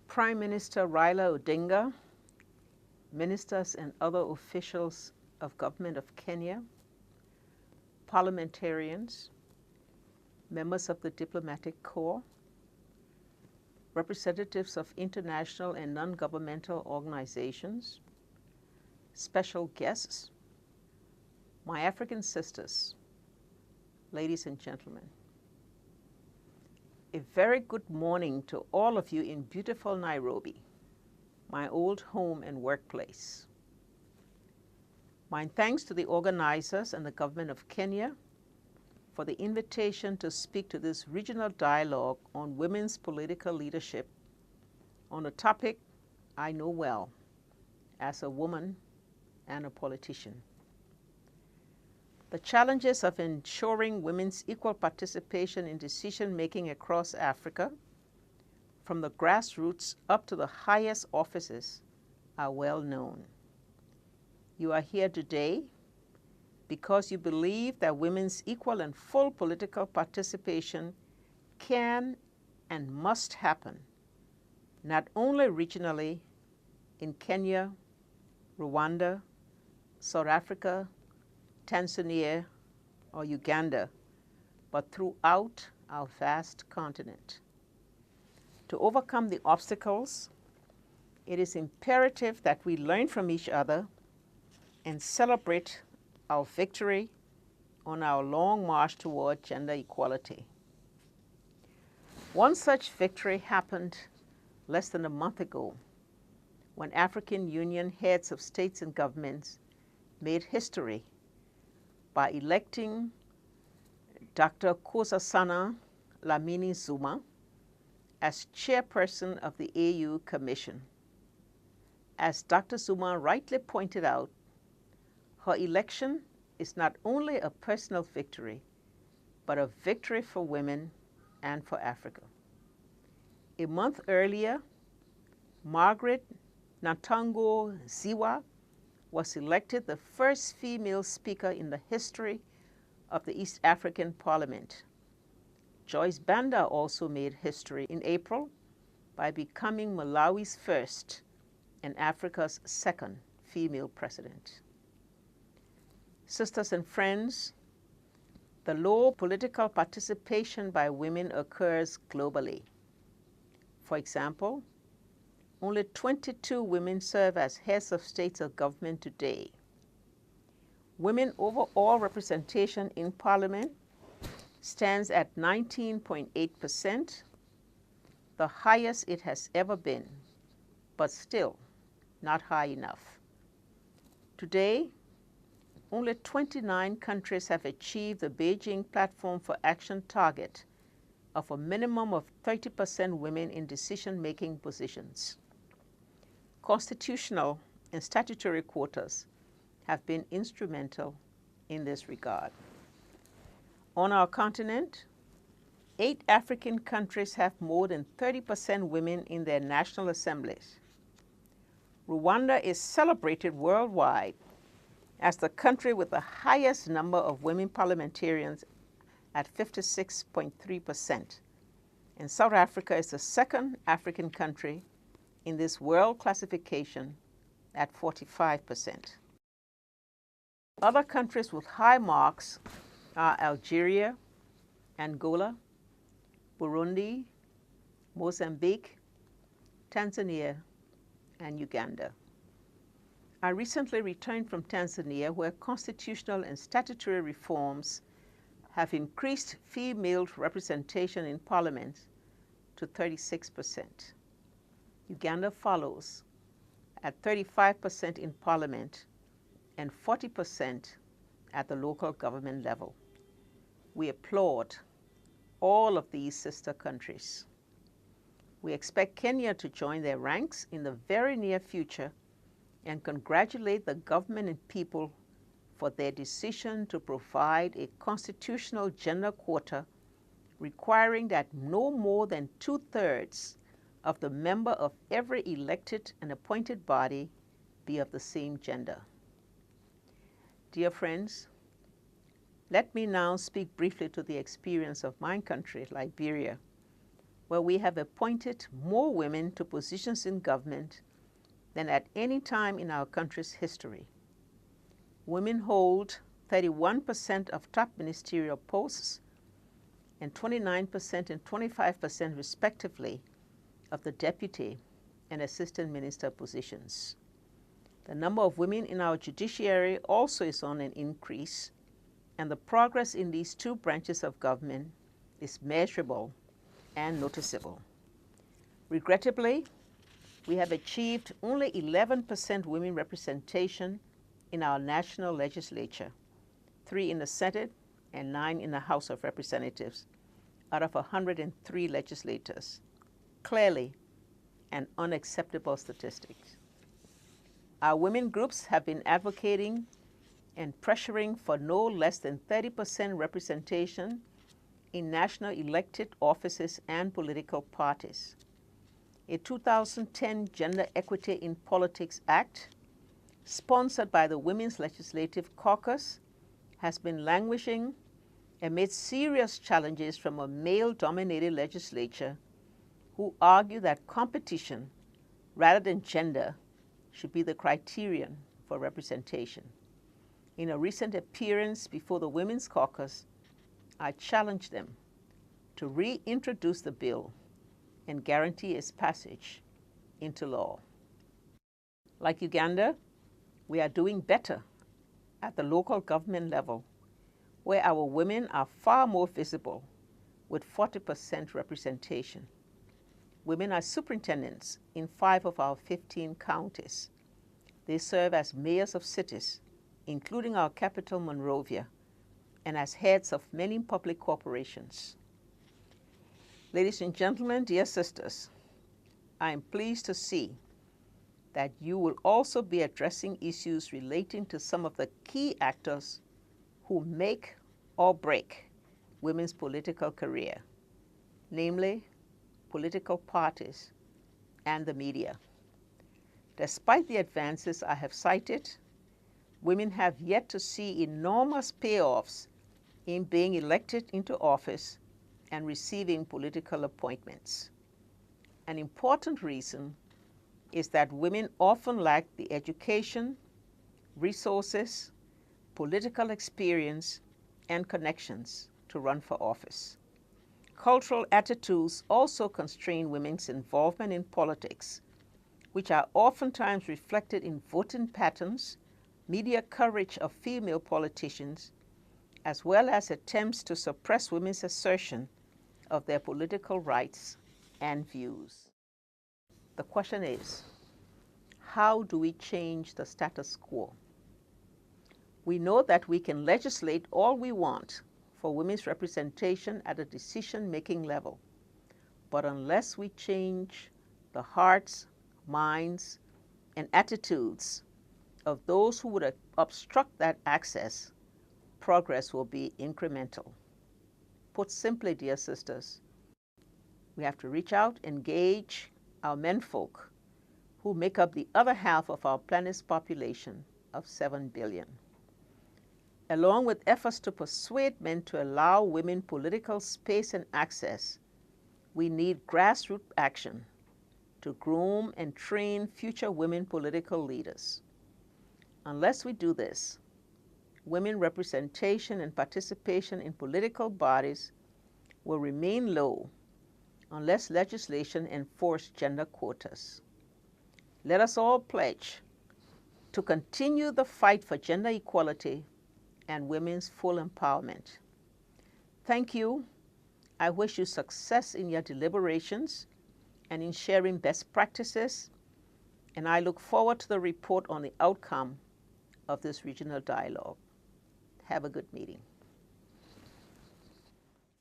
Prime Minister Raila Odinga, ministers and other officials of government of Kenya, parliamentarians, members of the diplomatic corps, representatives of international and non-governmental organizations, special guests, my African sisters, ladies and gentlemen. A very good morning to all of you in beautiful Nairobi, my old home and workplace. My thanks to the organizers and the government of Kenya for the invitation to speak to this regional dialogue on women's political leadership on a topic I know well as a woman and a politician. The challenges of ensuring women's equal participation in decision-making across Africa, from the grassroots up to the highest offices, are well known. You are here today because you believe that women's equal and full political participation can and must happen, not only regionally in Kenya, Rwanda, South Africa, Tanzania, or Uganda, but throughout our vast continent. To overcome the obstacles, it is imperative that we learn from each other and celebrate our victory on our long march toward gender equality. One such victory happened less than a month ago when African Union heads of states and governments made history by electing Dr. Nkosazana Dlamini-Zuma as chairperson of the AU Commission. As Dr. Zuma rightly pointed out, her election is not only a personal victory, but a victory for women and for Africa. A month earlier, Margaret Natango-Ziwa was elected the first female speaker in the history of the East African Parliament. Joyce Banda also made history in April by becoming Malawi's first and Africa's second female president. Sisters and friends, the low political participation by women occurs globally. For example, only 22 women serve as heads of states or government today. Women overall representation in parliament stands at 19.8%, the highest it has ever been, but still not high enough. Today, only 29 countries have achieved the Beijing Platform for Action target of a minimum of 30% women in decision-making positions. Constitutional and statutory quotas have been instrumental in this regard. On our continent, 8 African countries have more than 30% women in their national assemblies. Rwanda is celebrated worldwide as the country with the highest number of women parliamentarians at 56.3%. And South Africa is the second African country in this world classification at 45%. Other countries with high marks are Algeria, Angola, Burundi, Mozambique, Tanzania, and Uganda. I recently returned from Tanzania, where constitutional and statutory reforms have increased female representation in parliament to 36%. Uganda follows at 35% in parliament and 40% at the local government level. We applaud all of these sister countries. We expect Kenya to join their ranks in the very near future and congratulate the government and people for their decision to provide a constitutional gender quota requiring that no more than 2/3 of the member of every elected and appointed body be of the same gender. Dear friends, let me now speak briefly to the experience of my country, Liberia, where we have appointed more women to positions in government than at any time in our country's history. Women hold 31% of top ministerial posts and 29% and 25% respectively of the deputy and assistant minister positions. The number of women in our judiciary also is on an increase, and the progress in these two branches of government is measurable and noticeable. Regrettably, we have achieved only 11% women representation in our national legislature, 3 in the Senate and 9 in the House of Representatives, out of 103 legislators. Clearly an unacceptable statistic. Our women groups have been advocating and pressuring for no less than 30% representation in national elected offices and political parties. A 2010 Gender Equity in Politics Act, sponsored by the Women's Legislative Caucus, has been languishing amid serious challenges from a male-dominated legislature who argue that competition, rather than gender, should be the criterion for representation. In a recent appearance before the Women's Caucus, I challenged them to reintroduce the bill and guarantee its passage into law. Like Uganda, we are doing better at the local government level, where our women are far more visible, with 40% representation. Women are superintendents in 5 of our 15 counties. They serve as mayors of cities, including our capital, Monrovia, and as heads of many public corporations. Ladies and gentlemen, dear sisters, I am pleased to see that you will also be addressing issues relating to some of the key actors who make or break women's political career, namely political parties and the media. Despite the advances I have cited, women have yet to see enormous payoffs in being elected into office and receiving political appointments. An important reason is that women often lack the education, resources, political experience, and connections to run for office. Cultural attitudes also constrain women's involvement in politics, which are oftentimes reflected in voting patterns, media coverage of female politicians, as well as attempts to suppress women's assertion of their political rights and views. The question is, how do we change the status quo? We know that we can legislate all we want for women's representation at a decision-making level, but unless we change the hearts, minds, and attitudes of those who would obstruct that access, progress will be incremental. Put simply, dear sisters, we have to reach out, engage our menfolk who make up the other half of our planet's population of 7 billion. Along with efforts to persuade men to allow women political space and access, we need grassroots action to groom and train future women political leaders. Unless we do this, women representation and participation in political bodies will remain low unless legislation enforces gender quotas. Let us all pledge to continue the fight for gender equality and women's full empowerment. Thank you. I wish you success in your deliberations and in sharing best practices, and I look forward to the report on the outcome of this regional dialogue. Have a good meeting.